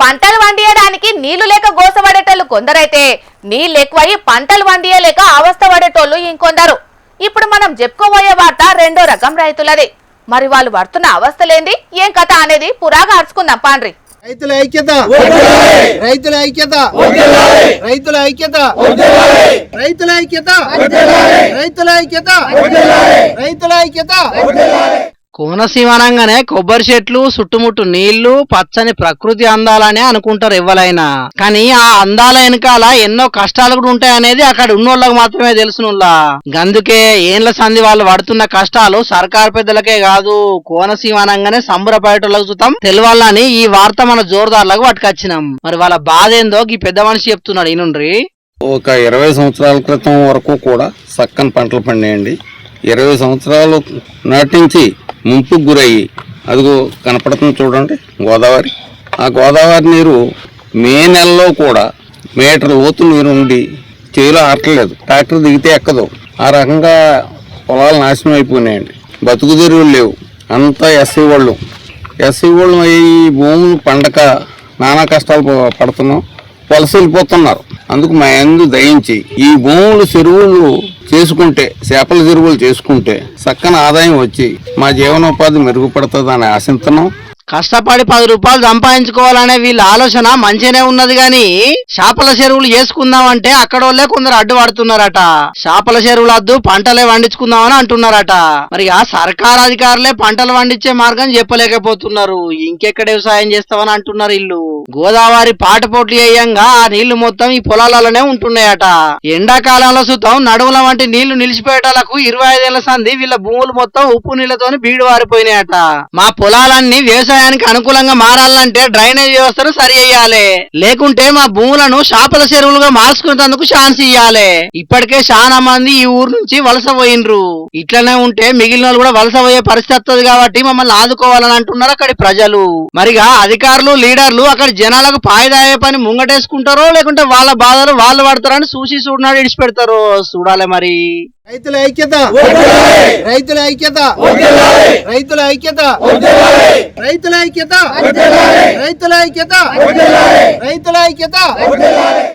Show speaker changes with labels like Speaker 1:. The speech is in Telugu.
Speaker 1: పంటలు వండియడానికి నీళ్లు లేక గోసపడేటోళ్ళు కొందరైతే నీళ్ళు ఎక్కువై పంటలు వండియలేక అవస్థ పడేటోళ్ళు ఇంకొందరు. ఇప్పుడు మనం చెప్పుకోబోయే వార్త రెండో రకం రైతులది. మరి వాళ్ళు పడుతున్న అవస్థలేంది, ఏం కథ అనేది పురాగా అరుచుకుందాం పాండ్రి.
Speaker 2: రైతుల ఐక్యత, రైతుల ఐక్యత, రైతుల ఐక్యత, రైతుల ఐక్యత, రైతుల ఐక్యత, రైతుల ఐక్యత.
Speaker 3: కోనసీమ అనగానే కొబ్బరి చెట్లు, చుట్టుముట్టు నీళ్లు, పచ్చని ప్రకృతి అందాలనే అనుకుంటారు ఎవ్వలైనా. కానీ ఆ అందాల వెనకాల ఎన్నో కష్టాలు కూడా ఉంటాయనేది అక్కడ ఉన్నోళ్ళకి మాత్రమే తెలుసునుల్లా. గందుకే ఏండ్ల సంధి వాళ్ళు పడుతున్న కష్టాలు సర్కారు పెద్దలకే కాదు, కోనసీమ అనగానే సంబరపడేటోళ్ళకి చూద్దాం తెలవాలని ఈ వార్త మన జోరుదారులకు పట్టుకొచ్చినాం. మరి వాళ్ళ బాధ ఏందో ఈ పెద్ద మనిషి చెప్తున్నాడు. ఈనుండ్రి.
Speaker 4: ఒక 20 సంవత్సరాల క్రితం వరకు కూడా చక్కని పంటలు పండేయండి. 20 సంవత్సరాలు నాటించి ముంపుకు గురయ్యి అదిగో కనపడుతుంది చూడండి గోదావరి. ఆ గోదావరి నీరు మే నెలలో కూడా మీటర్ లోతు నీరు ఉండి చేలో ఆటలేదు, ట్రాక్టర్ దిగితే ఎక్కదు. ఆ రకంగా పొలాలు నాశనం అయిపోయినాయండి. బతుకు తెరువులు లేవు. అంతా ఎస్సీ వాళ్ళు ఈ భూములు పండక నానా కష్టాలు పడుతున్నాం, వలస వెళ్ళిపోతున్నారు. అందుకు మా యందు దయించి ఈ భూములు చెరువులు చేసుకుంటే, చేపల చెరువులు చేసుకుంటే చక్కని ఆదాయం వచ్చి మా జీవనోపాధి మెరుగుపడుతుందని ఆశిస్తున్నాం.
Speaker 3: కష్టపడి 10 రూపాయలు సంపాదించుకోవాలనే వీళ్ళ ఆలోచన మంచిగానే ఉన్నది గాని చేపల చెరువులు చేసుకుందామంటే అక్కడోళ్ళే కొందరు అడ్డుపడుతున్నారట. చేపల చెరువులు వద్దు, పంటలే వండించుకుందామని అంటున్నారట. మరి ఆ సర్కారు అధికారులే పంటలు వండించే మార్గం చెప్పలేకపోతున్నారు. ఇంకెక్కడ వ్యవసాయం చేస్తామని అంటున్నారు ఇల్లు. గోదావరి పాటపోట్లు వేయంగా ఆ నీళ్లు మొత్తం ఈ పొలాలలోనే ఉంటున్నాయట. ఎండాకాలంలో సుతం నడుముల వంటి నీళ్లు నిలిచిపోయేటాలకు 25 ఏళ్ల సంది వీళ్ళ భూములు మొత్తం ఉప్పు నీళ్లతోని బీడు వారిపోయినాయట. మా పొలాలన్నీ వ్యవసాయానికి అనుకూలంగా మారాలంటే డ్రైనేజ్ వ్యవస్థను సరి చేయాలి, లేకుంటే మా భూములను చేపల చెరువులుగా మార్చుకునేందుకు ఛాన్స్ ఇయ్యాలి. ఇప్పటికే చాలా మంది ఈ ఊరు నుంచి వలస పోయినరు. ఇట్లనే ఉంటే మిగిలిన వాళ్ళు కూడా వలస పోయే పరిస్థితి వస్తుంది కాబట్టి మమ్మల్ని ఆదుకోవాలని అంటున్నారు అక్కడి ప్రజలు. మరిగా అధికారులు, లీడర్లు అక్కడ జనాలకు పాయిదాయే పని ముంగటేసుకుంటారో లేకుంటే వాళ్ళ బాధలు వాళ్ళు పడతారని చూసినాడు ఇడిచిపెడతారో చూడాలి. మరి
Speaker 2: రైతుల ఐక్యత, రైతుల ఐక్యత, రైతుల ఐక్యత, రైతుల ఐక్యత, రైతుల ఐక్యత, రైతుల ఐక్యత.